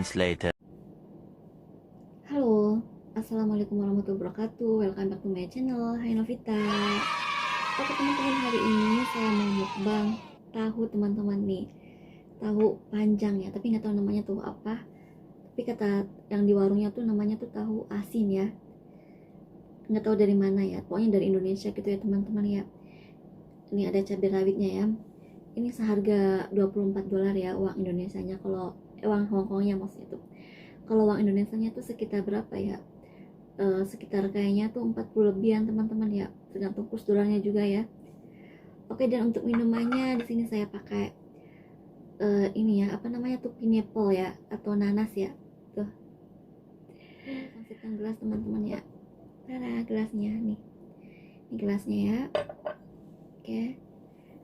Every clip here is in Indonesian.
moments later. Halo, assalamualaikum warahmatullahi wabarakatuh. Welcome back to my channel. Hai Novita. Oke teman-teman, hari ini saya mau mukbang tahu teman-teman nih. Tahu panjang ya, tapi nggak tahu namanya tuh apa. Tapi kata yang di warungnya tuh namanya tuh tahu asin ya. Nggak tahu dari mana ya. Pokoknya dari Indonesia gitu ya teman-teman ya. Ini ada cabai rawitnya ya. Ini seharga $24 ya uang Indonesianya. Kalau uang Hongkongnya maksudnya tuh. Kalau uang Indonesianya tuh sekitar berapa ya? Sekitar kayaknya tuh 40 lebihan teman-teman ya, tergantung kurs dolarnya juga ya. Oke, dan untuk minumannya di sini saya pakai ini ya, apa namanya tuh, pineapple ya atau nanas ya. Tuh. Konsepkan gelas teman-teman ya. Tada, gelasnya nih. Ini gelasnya ya. Oke.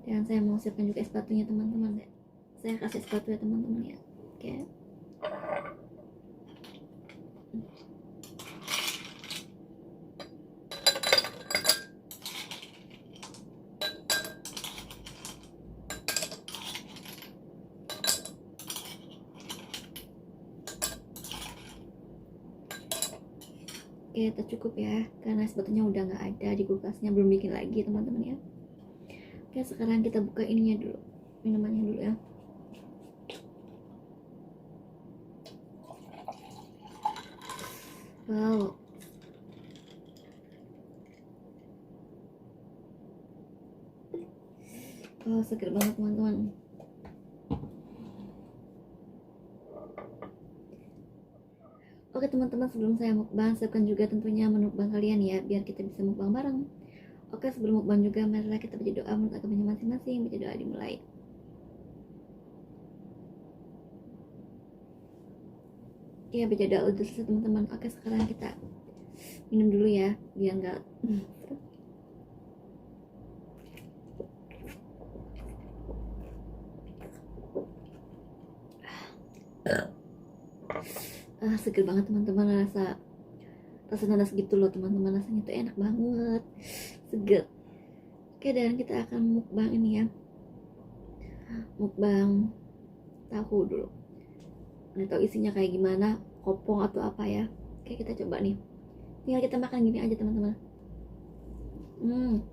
Dan saya mau siapkan juga es batunya teman-teman ya. Saya kasih es batu ya teman-teman ya. Oke. Oke, itu cukup ya, karena es batunya udah nggak ada di kulkasnya, belum bikin lagi teman-teman ya. Oke, sekarang kita buka ininya dulu, minumannya dulu ya. Wow. Oh, seger banget teman-teman. Oke teman-teman, sebelum saya mukbang, siapkan juga tentunya menu mukbang kalian ya, biar kita bisa mukbang bareng. Oke, sebelum mukbang juga, marilah kita berdoa menurut agamanya masing-masing. Baca doa dimulai. Ya, baca doa udah selesai teman-teman. Oke, sekarang kita minum dulu ya, biar nggak seger banget teman-teman, rasa nanas gitu loh teman-teman, rasanya tuh enak banget, seger. Oke, dan kita akan mukbang ini ya, mukbang tahu dulu. Nggak tahu isinya kayak gimana, kopong atau apa ya. Oke, kita coba nih, tinggal kita makan gini aja teman-teman. Hmm.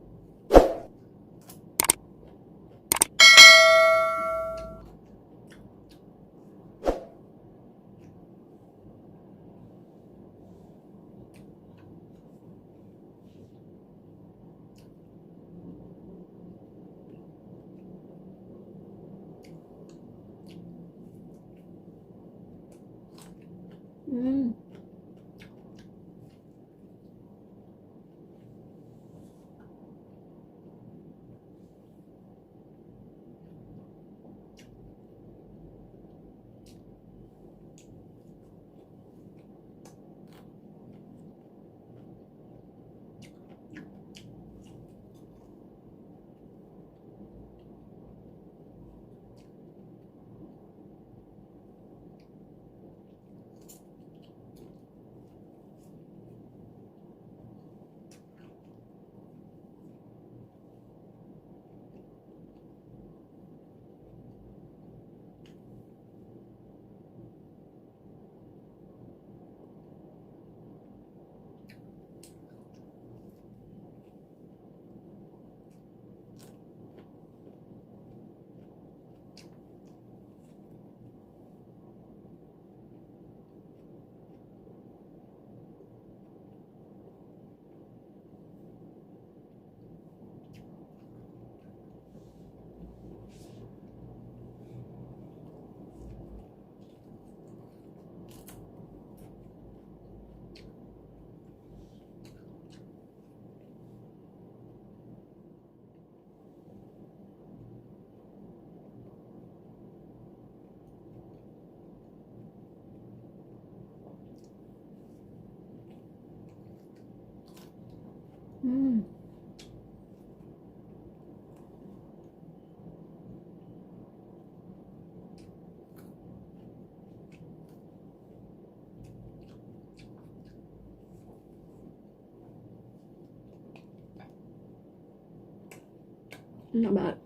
Enak banget.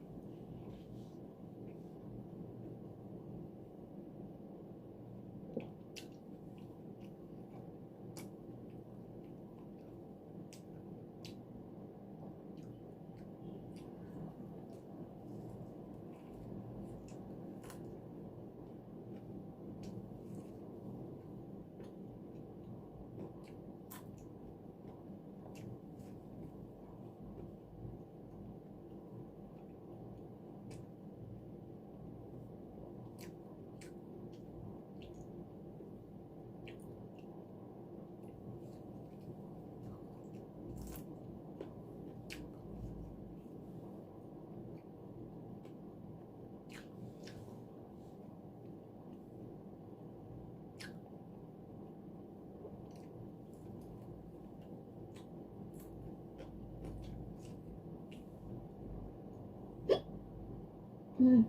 Hmm.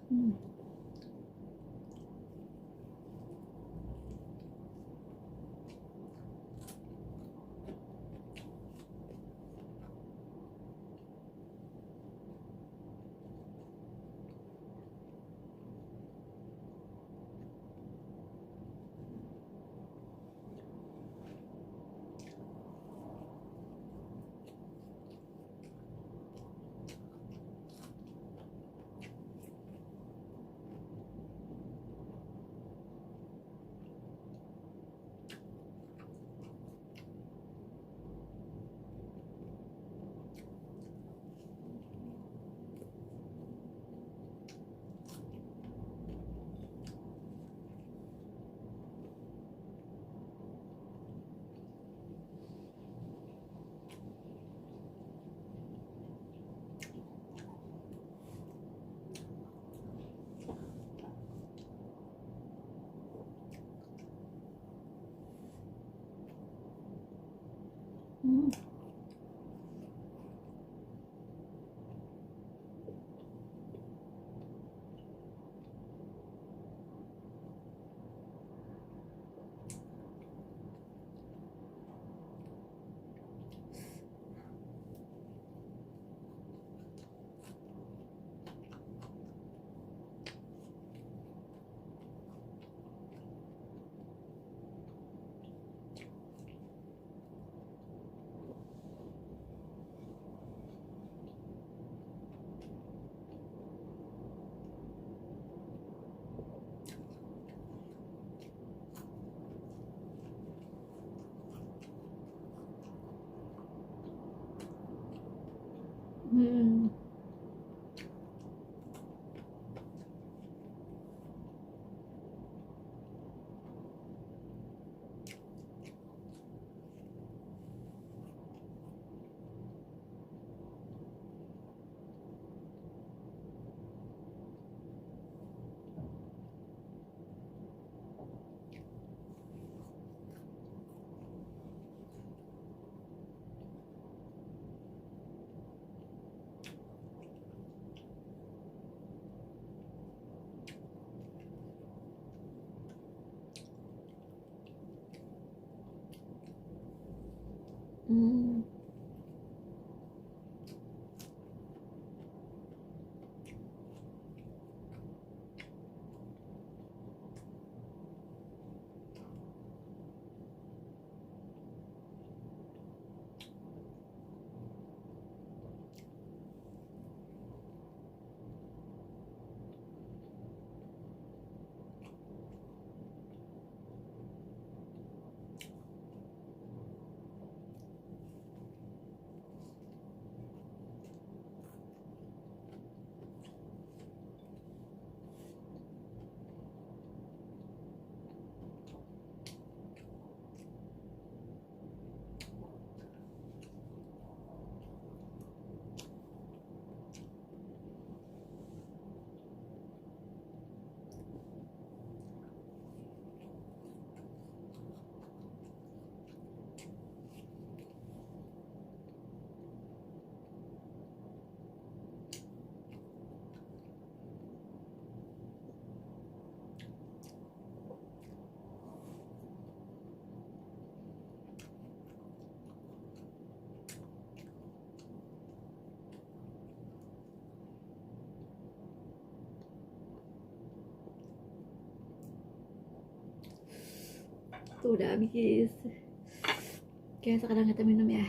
Hmm. Hmm. Hmm. tuh udah habis. Oke, sekarang kita minum ya.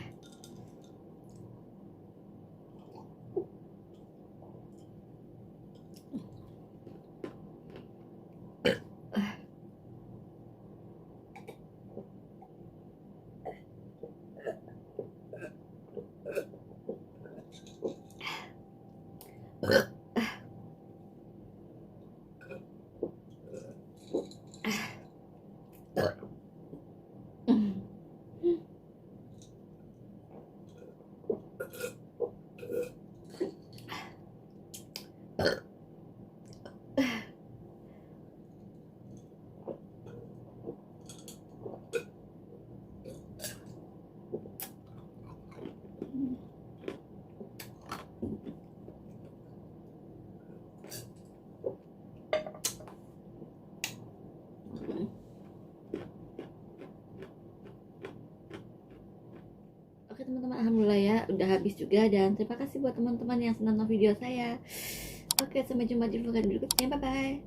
Oke teman-teman, alhamdulillah ya udah habis juga, dan terima kasih buat teman-teman yang nonton video saya. Oke, sampai jumpa di vlog berikutnya, bye bye.